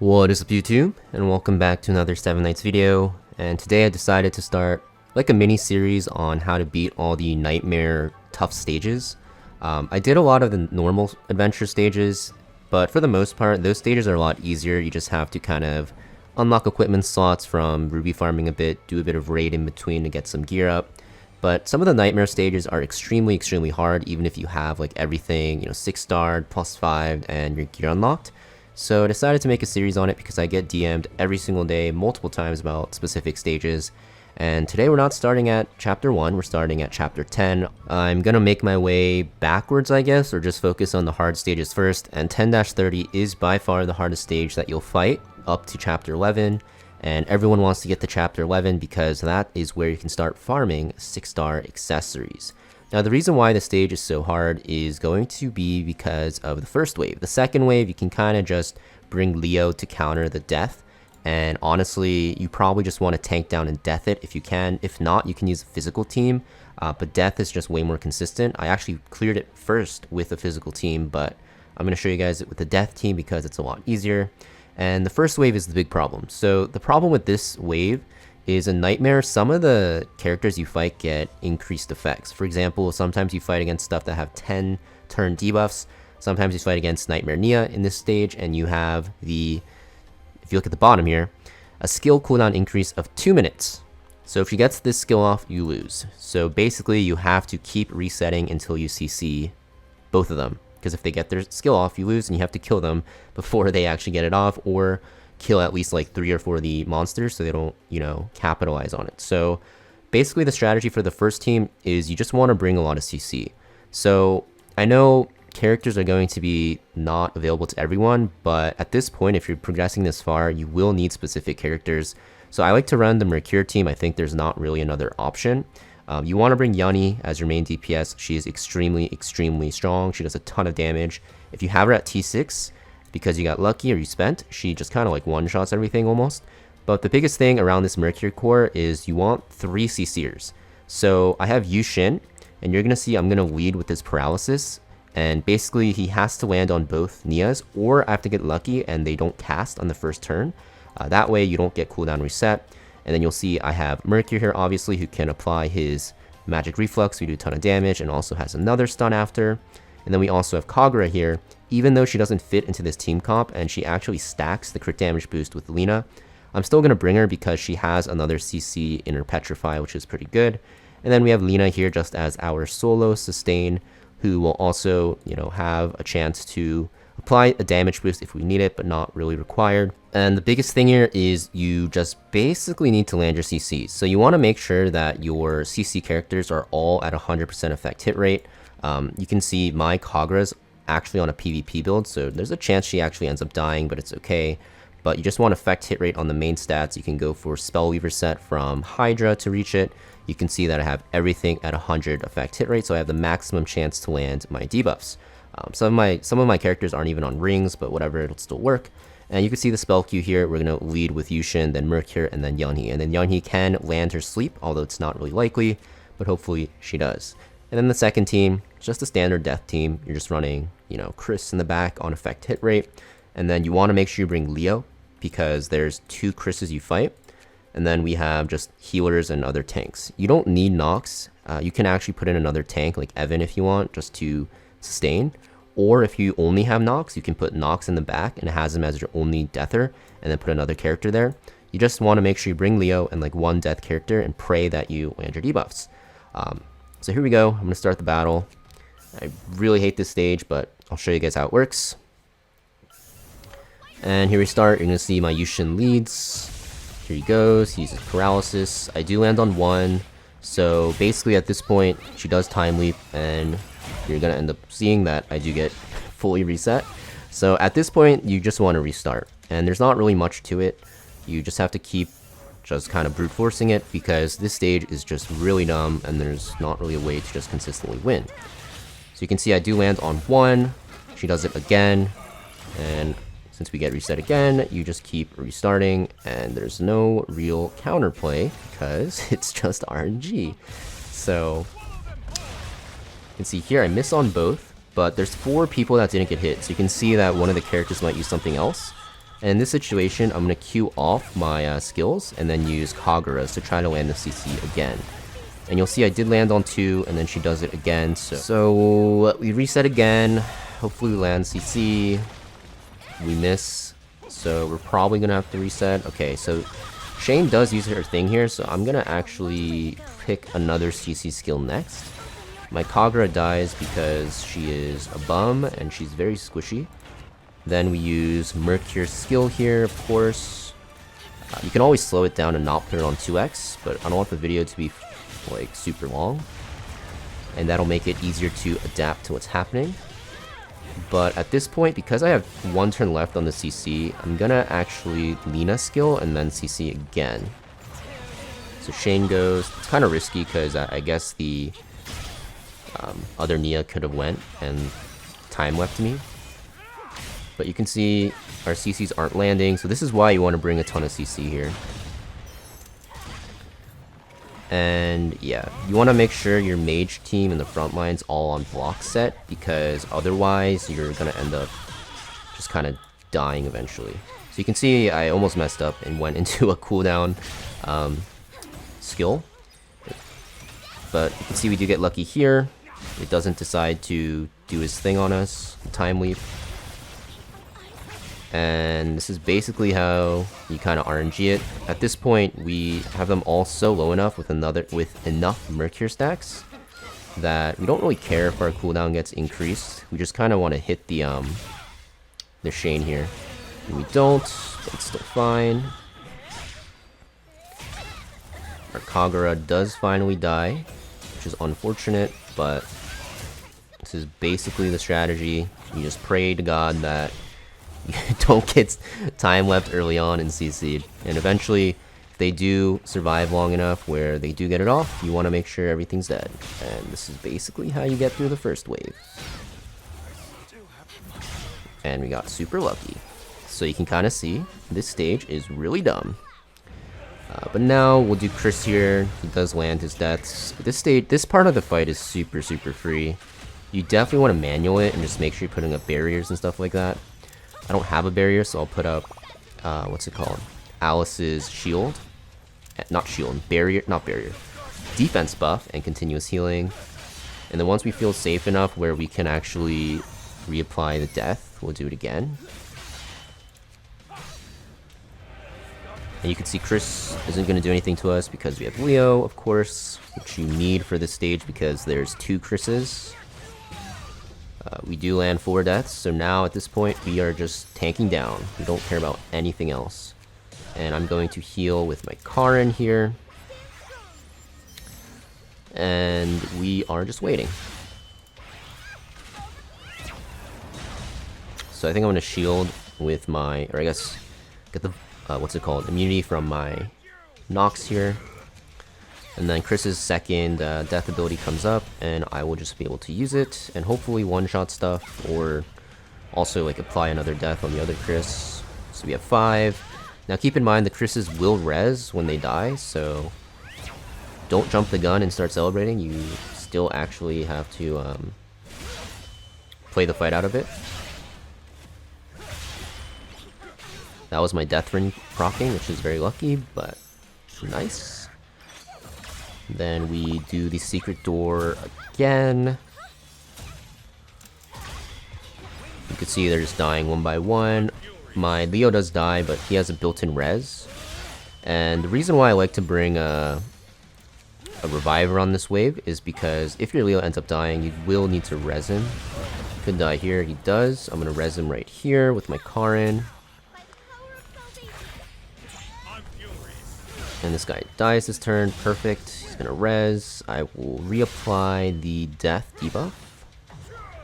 What is up YouTube, and welcome back to another 7 Nights video. And today I decided to start like a mini series on how to beat all the nightmare tough stages. I did a lot of the normal adventure stages, but for the most part those stages are a lot easier. You just have to kind of unlock equipment slots from ruby farming a bit, do a bit of raid in between to get some gear up. But some of the nightmare stages are extremely hard, even if you have like everything, 6-starred, +5, and your gear unlocked. So I decided to make a series on it because I get DM'd every single day, multiple times about specific stages. And today we're not starting at chapter 1, we're starting at chapter 10. I'm gonna make my way backwards, I guess, or just focus on the hard stages first. And 10-30 is by far the hardest stage that you'll fight up to chapter 11. And everyone wants to get to chapter 11 because that is where you can start farming 6-star accessories. Now the reason why the stage is so hard is going to be because of the first wave. The second wave, you can kind of just bring Leo to counter the death. And honestly, you probably just want to tank down and death it if you can. If not, you can use a physical team, but death is just way more consistent. I actually cleared it first with a physical team, but I'm going to show you guys it with the death team because it's a lot easier. And the first wave is the big problem. So the problem with this wave is a nightmare. Some of the characters you fight get increased effects. For example, sometimes you fight against stuff that have 10 turn debuffs. Sometimes you fight against Nightmare Nia in this stage, and you have the, if you look at the bottom here, a skill cooldown increase of 2 minutes. So if she gets this skill off, you lose. So basically you have to keep resetting until you CC both of them, because if they get their skill off, you lose, and you have to kill them before they actually get it off, or kill at least like 3 or 4 of the monsters so they don't, capitalize on it. So basically the strategy for the first team is you just want to bring a lot of CC. So I know characters are going to be not available to everyone, but at this point, if you're progressing this far, you will need specific characters. So I like to run the Mercure team. I think there's not really another option. You want to bring Yanni as your main DPS. She is extremely strong. She does a ton of damage. If you have her at T6, because you got lucky or you spent, she just kind of like one-shots everything almost. But the biggest thing around this Mercury core is you want 3 CC'ers. So I have Yushin, and you're going to see I'm going to lead with this paralysis. And basically he has to land on both Nias, or I have to get lucky and they don't cast on the first turn. That way you don't get cooldown reset. And then you'll see I have Mercury here, obviously, who can apply his magic reflux, we do a ton of damage, and also has another stun after. And then we also have Kagura here. Even though she doesn't fit into this team comp and she actually stacks the crit damage boost with Lena, I'm still going to bring her because she has another CC in her Petrify, which is pretty good. And then we have Lena here just as our solo sustain, who will also, have a chance to apply a damage boost if we need it, but not really required. And the biggest thing here is you just basically need to land your CCs. So you want to make sure that your CC characters are all at 100% effect hit rate. You can see my Kagura's actually on a PvP build, so there's a chance she actually ends up dying, but it's okay. But you just want effect hit rate on the main stats. You can go for Spellweaver set from Hydra to reach it. You can see that I have everything at 100 effect hit rate, so I have the maximum chance to land my debuffs. Some of my characters aren't even on rings, but whatever, it'll still work. And you can see the spell queue here. We're going to lead with Yushin, then Mercure, and then Yanhi. And then Yanhi can land her sleep, although it's not really likely, but hopefully she does. And then the second team, just a standard death team. You're just running, Chris in the back on effect hit rate. And then you want to make sure you bring Leo, because there's 2 Chris's you fight. And then we have just healers and other tanks. You don't need Nox. You can actually put in another tank like Evan if you want, just to sustain. Or if you only have Nox, you can put Nox in the back and it has him as your only deather, and then put another character there. You just want to make sure you bring Leo and like 1 death character and pray that you land your debuffs. So here we go. I'm going to start the battle. I really hate this stage, but I'll show you guys how it works. And here we start. You're going to see my Yushin leads. Here he goes. He uses paralysis. I do land on 1. So basically at this point, she does time leap, and you're going to end up seeing that I do get fully reset. So at this point, you just want to restart. And there's not really much to it. You just have to keep just kind of brute forcing it, because this stage is just really dumb and there's not really a way to just consistently win. So you can see I do land on 1. She does it again, and since we get reset again, you just keep restarting, and there's no real counterplay because it's just RNG. So you can see here I miss on both, but there's 4 people that didn't get hit, so you can see that one of the characters might use something else. And in this situation, I'm going to queue off my skills and then use Kagura's to try to land the CC again. And you'll see I did land on 2, and then she does it again. So we reset again. Hopefully we land CC. We miss. So we're probably going to have to reset. Okay, so Shane does use her thing here, so I'm going to actually pick another CC skill next. My Kagura dies because she is a bum and she's very squishy. Then we use Mercure's skill here, of course. You can always slow it down and not put it on 2x, but I don't want the video to be like super long. And that'll make it easier to adapt to what's happening. But at this point, because I have 1 turn left on the CC, I'm gonna actually Lina skill and then CC again. So Shane goes. It's kind of risky because I guess the other Nia could have went and time left me. But you can see our CCs aren't landing, so this is why you want to bring a ton of CC here. And yeah, you want to make sure your mage team and the front line's all on block set, because otherwise you're going to end up just kind of dying eventually. So you can see I almost messed up and went into a cooldown skill. But you can see we do get lucky here. It doesn't decide to do his thing on us, time leap. And this is basically how you kind of RNG it. At this point, we have them all so low enough with enough Mercure stacks that we don't really care if our cooldown gets increased. We just kind of want to hit the Shane here. And we don't, but it's still fine. Our Kagura does finally die, which is unfortunate, but this is basically the strategy. You just pray to God that you don't get time left early on in CC, and eventually if they do survive long enough where they do get it off, you want to make sure everything's dead. And this is basically how you get through the first wave. And we got super lucky. So you can kind of see this stage is really dumb. But now we'll do Chris here. He does land his deaths. This part of the fight is super free. You definitely want to manual it and just make sure you're putting up barriers and stuff like that. I don't have a barrier, so I'll put up, what's it called? Alice's shield. Not shield, barrier, not barrier. Defense buff and continuous healing. And then once we feel safe enough where we can actually reapply the death, we'll do it again. And you can see Chris isn't going to do anything to us because we have Leo, of course, which you need for this stage because there's 2 Chris's. We do land 4 deaths, so now at this point we are just tanking down. We don't care about anything else. And I'm going to heal with my Karin here. And we are just waiting. So I think I'm going to shield with my, or I guess get the, what's it called, immunity from my Nox here. And then Chris's second death ability comes up, and I will just be able to use it and hopefully one-shot stuff, or also like apply another death on the other Chris. So we have 5. Now keep in mind the Chris's will res when they die, so don't jump the gun and start celebrating. You still actually have to play the fight out of it. That was my death ring proccing, which is very lucky, but nice. Then we do the secret door again. You can see they're just dying one by one. My Leo does die, but he has a built-in res. And the reason why I like to bring a reviver on this wave is because if your Leo ends up dying, you will need to res him. Could die here, he does. I'm gonna res him right here with my Karin. And this guy dies this turn, perfect. He's gonna res. I will reapply the death debuff.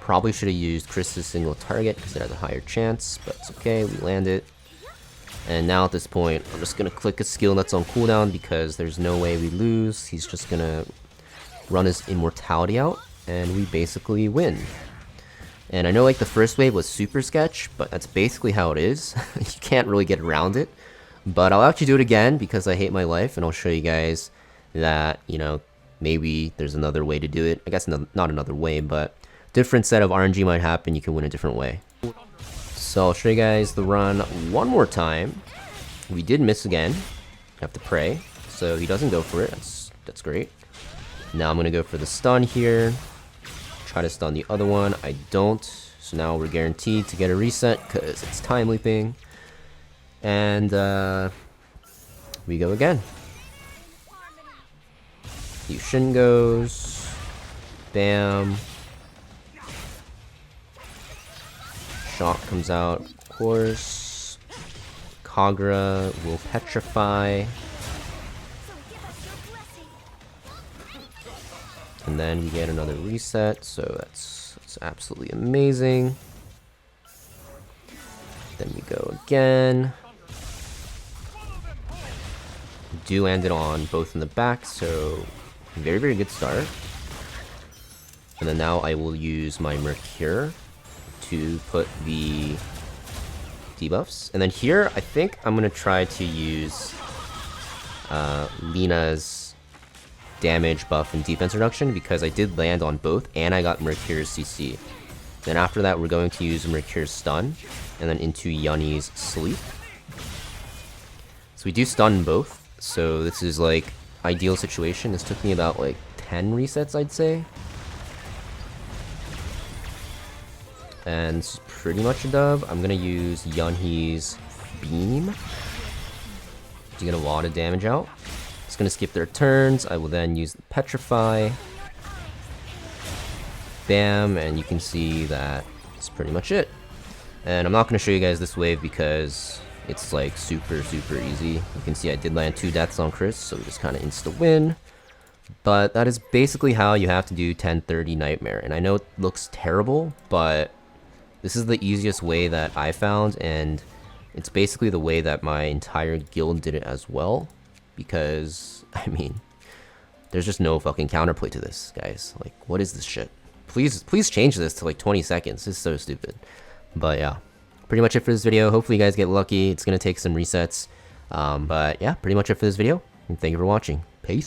Probably should have used Chris's single target because it has a higher chance, but it's okay, we land it. And now at this point, I'm just gonna click a skill that's on cooldown because there's no way we lose. He's just gonna run his immortality out, and we basically win. And I know like the first wave was super sketch, but that's basically how it is. You can't really get around it. But I'll actually do it again because I hate my life, and I'll show you guys that, you know, maybe there's another way to do it. I guess not another way, but different set of RNG might happen. You can win a different way. So I'll show you guys the run one more time. We did miss again. Have to pray, so he doesn't go for it. That's great. Now I'm gonna go for the stun here. Try to stun the other one. I don't. So now we're guaranteed to get a reset because it's time leaping. And we go again. Yushin goes. Bam. Shock comes out, of course. Kagura will petrify. And then we get another reset, so that's absolutely amazing. Then we go again. Do land it on both in the back, so very, very good start. And then now I will use my Mercure to put the debuffs. And then here, I think I'm going to try to use Lina's damage buff and defense reduction because I did land on both and I got Mercure's CC. Then after that, we're going to use Mercure's stun and then into Yuni's sleep. So we do stun both. So this is like ideal situation. This took me about like 10 resets, I'd say. And it's pretty much a dub. I'm gonna use Yunhee's beam to get a lot of damage out. It's gonna skip their turns. I will then use the petrify. Bam, and you can see that it's pretty much it. And I'm not gonna show you guys this wave because it's like super, super easy. You can see I did land 2 deaths on Chris, so we just kind of insta win. But that is basically how you have to do 1030 Nightmare. And I know it looks terrible, but this is the easiest way that I found, and it's basically the way that my entire guild did it as well. Because, I mean, there's just no fucking counterplay to this, guys. Like, what is this shit? Please change this to like 20 seconds. This is so stupid. But yeah, pretty much it for this video. Hopefully you guys get lucky. It's gonna take some resets. But yeah, pretty much it for this video. And thank you for watching. Peace.